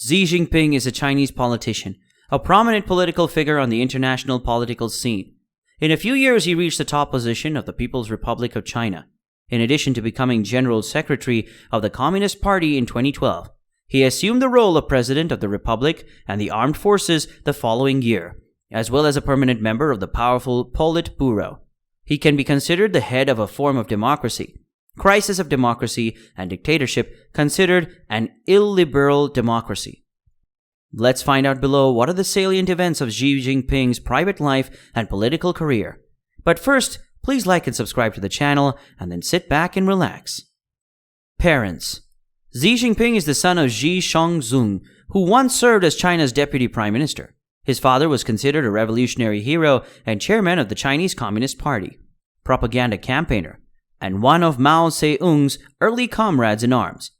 Xi Jinping is a Chinese politician, a prominent political figure on the international political scene. In a few years, he reached the top position of the People's Republic of China. In addition to becoming General Secretary of the Communist Party in 2012, he assumed the role of President of the Republic and the Armed Forces the following year, as well as a permanent member of the powerful Politburo. He can be considered the head of a form of democracy, crisis of democracy, and dictatorship considered an illiberal democracy. Let's find out below what are the salient events of Xi Jinping's private life and political career. But first, please like and subscribe to the channel, and then sit back and relax. Parents. Xi Jinping is the son of Xi Shangzung, who once served as China's deputy prime minister. His father was considered a revolutionary hero and chairman of the Chinese Communist Party, propaganda campaigner, and one of Mao Zedong's early comrades in arms.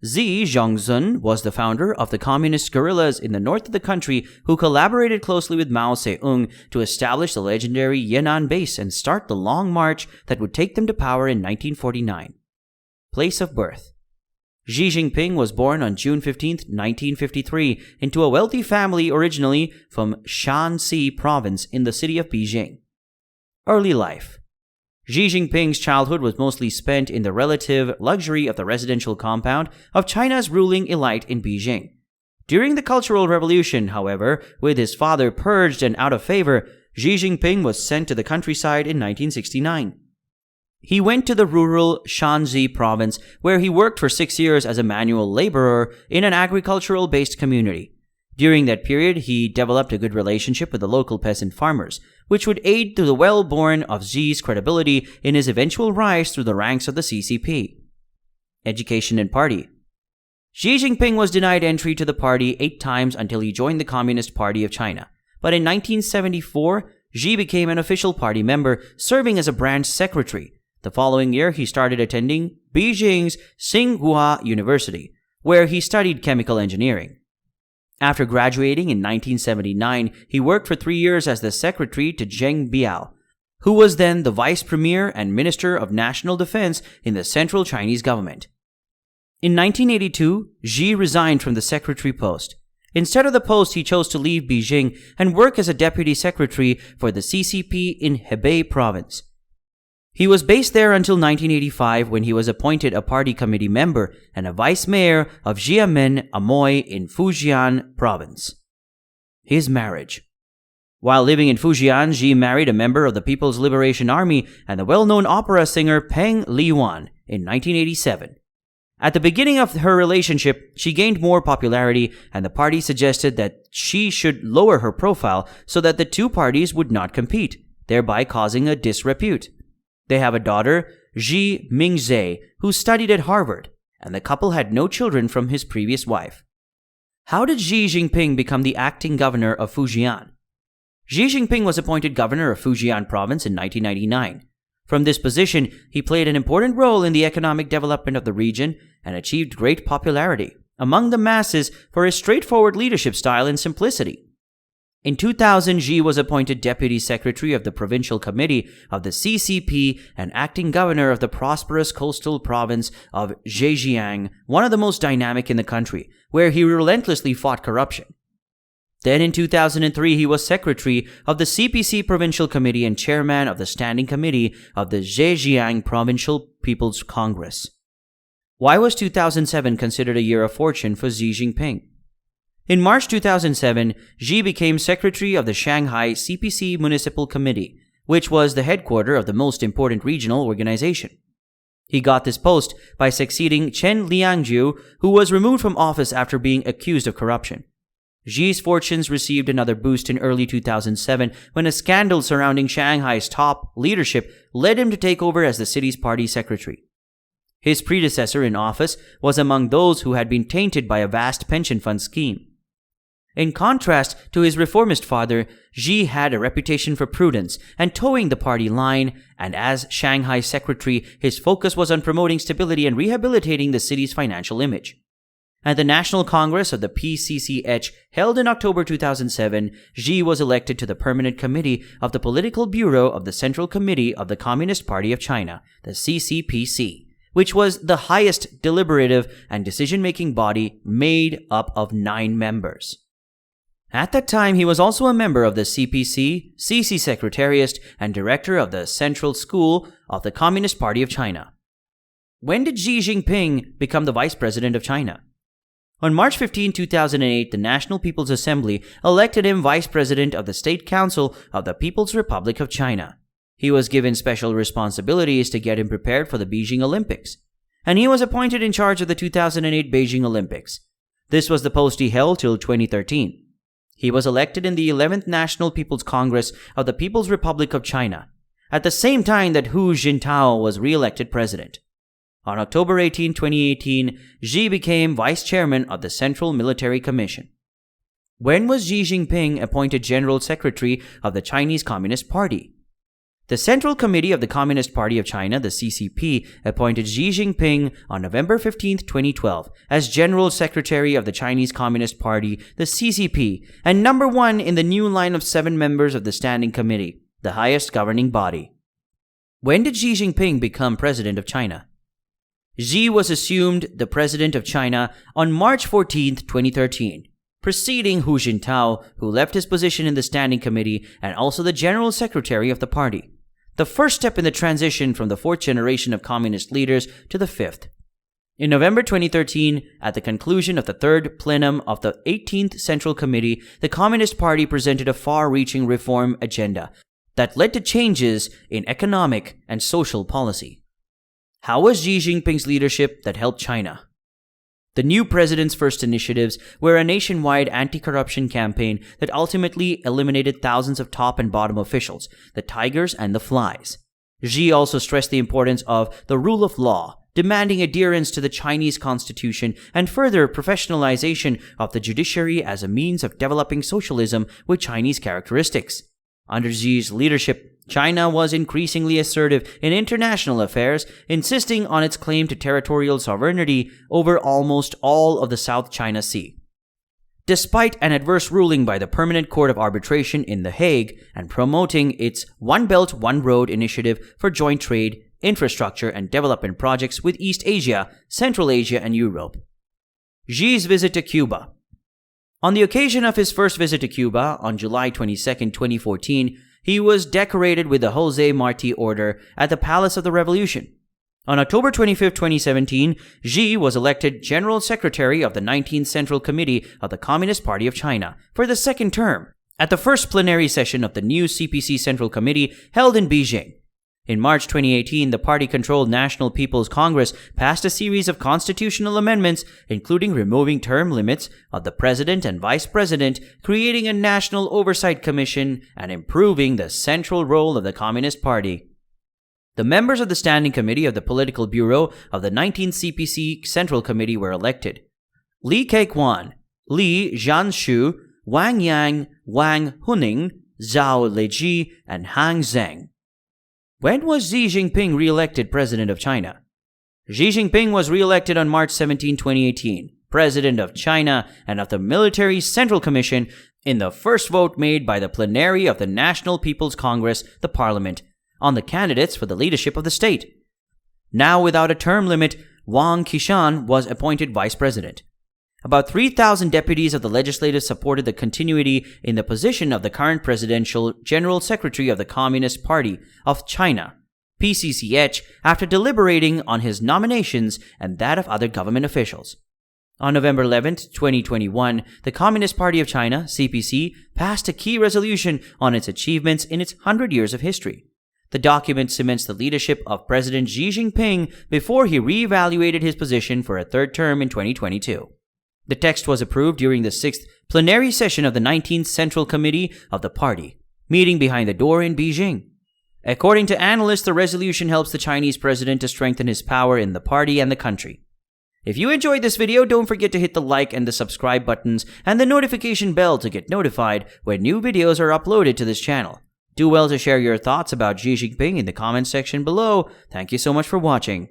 Xi Shangzung was the founder of the communist guerrillas in the north of the country who collaborated closely with Mao Zedong to establish the legendary Yan'an base and start the long march that would take them to power in 1949. Place of birth. Xi Jinping was born on June 15, 1953, into a wealthy family originally from Shanxi province in the city of Beijing. Early life. Xi Jinping's childhood was mostly spent in the relative luxury of the residential compound of China's ruling elite in Beijing. During the Cultural Revolution, however, with his father purged and out of favor, Xi Jinping was sent to the countryside in 1969. He went to the rural Shanxi province, where he worked for 6 years as a manual laborer in an agricultural-based community. During that period, he developed a good relationship with the local peasant farmers, which would aid to the well-born of Xi's credibility in his eventual rise through the ranks of the CCP. Education and Party. Xi Jinping was denied entry to the party 8 times until he joined the Communist Party of China. But in 1974, Xi became an official party member, serving as a branch secretary. The following year, he started attending Beijing's Tsinghua University, where he studied chemical engineering. After graduating in 1979, he worked for 3 years as the secretary to Zheng Biao, who was then the vice premier and minister of national defense in the central Chinese government. In 1982, Xi resigned from the secretary post. Instead of the post, he chose to leave Beijing and work as a deputy secretary for the CCP in Hebei province. He was based there until 1985, when he was appointed a party committee member and a vice mayor of Xiamen Amoy in Fujian province. His marriage. While living in Fujian, Xi married a member of the People's Liberation Army and the well-known opera singer Peng Liyuan in 1987. At the beginning of her relationship, she gained more popularity, and the party suggested that she should lower her profile so that the two parties would not compete, thereby causing a disrepute. They have a daughter, Xi Mingzhe, who studied at Harvard, and the couple had no children from his previous wife. How did Xi Jinping become the acting governor of Fujian? Xi Jinping was appointed governor of Fujian province in 1999. From this position, he played an important role in the economic development of the region and achieved great popularity among the masses for his straightforward leadership style and simplicity. In 2000, Xi was appointed Deputy Secretary of the Provincial Committee of the CCP and acting governor of the prosperous coastal province of Zhejiang, one of the most dynamic in the country, where he relentlessly fought corruption. Then in 2003, he was Secretary of the CPC Provincial Committee and Chairman of the Standing Committee of the Zhejiang Provincial People's Congress. Why was 2007 considered a year of fortune for Xi Jinping? In March 2007, Xi became secretary of the Shanghai CPC Municipal Committee, which was the headquarters of the most important regional organization. He got this post by succeeding Chen Liangjiu, who was removed from office after being accused of corruption. Xi's fortunes received another boost in early 2007 when a scandal surrounding Shanghai's top leadership led him to take over as the city's party secretary. His predecessor in office was among those who had been tainted by a vast pension fund scheme. In contrast to his reformist father, Xi had a reputation for prudence and towing the party line, and as Shanghai secretary, his focus was on promoting stability and rehabilitating the city's financial image. At the National Congress of the PCCH held in October 2007, Xi was elected to the Permanent Committee of the Political Bureau of the Central Committee of the Communist Party of China, the CCPC, which was the highest deliberative and decision-making body made up of 9 members. At that time, he was also a member of the CPC, CC Secretariat, and director of the Central School of the Communist Party of China. When did Xi Jinping become the Vice President of China? On March 15, 2008, the National People's Assembly elected him Vice President of the State Council of the People's Republic of China. He was given special responsibilities to get him prepared for the Beijing Olympics, and he was appointed in charge of the 2008 Beijing Olympics. This was the post he held till 2013. He was elected in the 11th National People's Congress of the People's Republic of China, at the same time that Hu Jintao was re-elected president. On October 18, 2018, Xi became vice chairman of the Central Military Commission. When was Xi Jinping appointed General Secretary of the Chinese Communist Party? The Central Committee of the Communist Party of China, the CCP, appointed Xi Jinping on November 15, 2012, as General Secretary of the Chinese Communist Party, the CCP, and number 1 in the new line of 7 members of the Standing Committee, the highest governing body. When did Xi Jinping become President of China? Xi was assumed the President of China on March 14, 2013. Preceding Hu Jintao, who left his position in the Standing Committee and also the General Secretary of the party. The first step in the transition from the 4th generation of communist leaders to the 5th. In November 2013, at the conclusion of the 3rd plenum of the 18th Central Committee, the Communist Party presented a far-reaching reform agenda that led to changes in economic and social policy. How was Xi Jinping's leadership that helped China? The new president's first initiatives were a nationwide anti-corruption campaign that ultimately eliminated thousands of top and bottom officials, the tigers and the flies. Xi also stressed the importance of the rule of law, demanding adherence to the Chinese constitution and further professionalization of the judiciary as a means of developing socialism with Chinese characteristics. Under Xi's leadership, China was increasingly assertive in international affairs, insisting on its claim to territorial sovereignty over almost all of the South China Sea. Despite an adverse ruling by the Permanent Court of Arbitration in The Hague and promoting its One Belt, One Road initiative for joint trade, infrastructure, and development projects with East Asia, Central Asia, and Europe. Xi's visit to Cuba. On the occasion of his first visit to Cuba on July 22, 2014, he was decorated with the Jose Marti Order at the Palace of the Revolution. On October 25, 2017, Xi was elected General Secretary of the 19th Central Committee of the Communist Party of China for the 2nd term, at the first plenary session of the new CPC Central Committee held in Beijing. In March 2018, the party-controlled National People's Congress passed a series of constitutional amendments, including removing term limits of the president and vice president, creating a national oversight commission, and improving the central role of the Communist Party. The members of the Standing Committee of the Political Bureau of the 19th CPC Central Committee were elected: Li Keqiang, Li Zhanshu, Wang Yang, Wang Huning, Zhao Leji, and Han Zheng. When was Xi Jinping re-elected President of China? Xi Jinping was re-elected on March 17, 2018, President of China and of the Military Central Commission in the first vote made by the plenary of the National People's Congress, the Parliament, on the candidates for the leadership of the state. Now without a term limit, Wang Qishan was appointed Vice President. About 3,000 deputies of the legislature supported the continuity in the position of the current presidential General Secretary of the Communist Party of China, PCCH, after deliberating on his nominations and that of other government officials. On November 11, 2021, the Communist Party of China, CPC, passed a key resolution on its achievements in its 100 years of history. The document cements the leadership of President Xi Jinping before he re-evaluated his position for a 3rd term in 2022. The text was approved during the 6th plenary session of the 19th Central Committee of the party, meeting behind the door in Beijing. According to analysts, the resolution helps the Chinese president to strengthen his power in the party and the country. If you enjoyed this video, don't forget to hit the like and the subscribe buttons and the notification bell to get notified when new videos are uploaded to this channel. Do well to share your thoughts about Xi Jinping in the comments section below. Thank you so much for watching.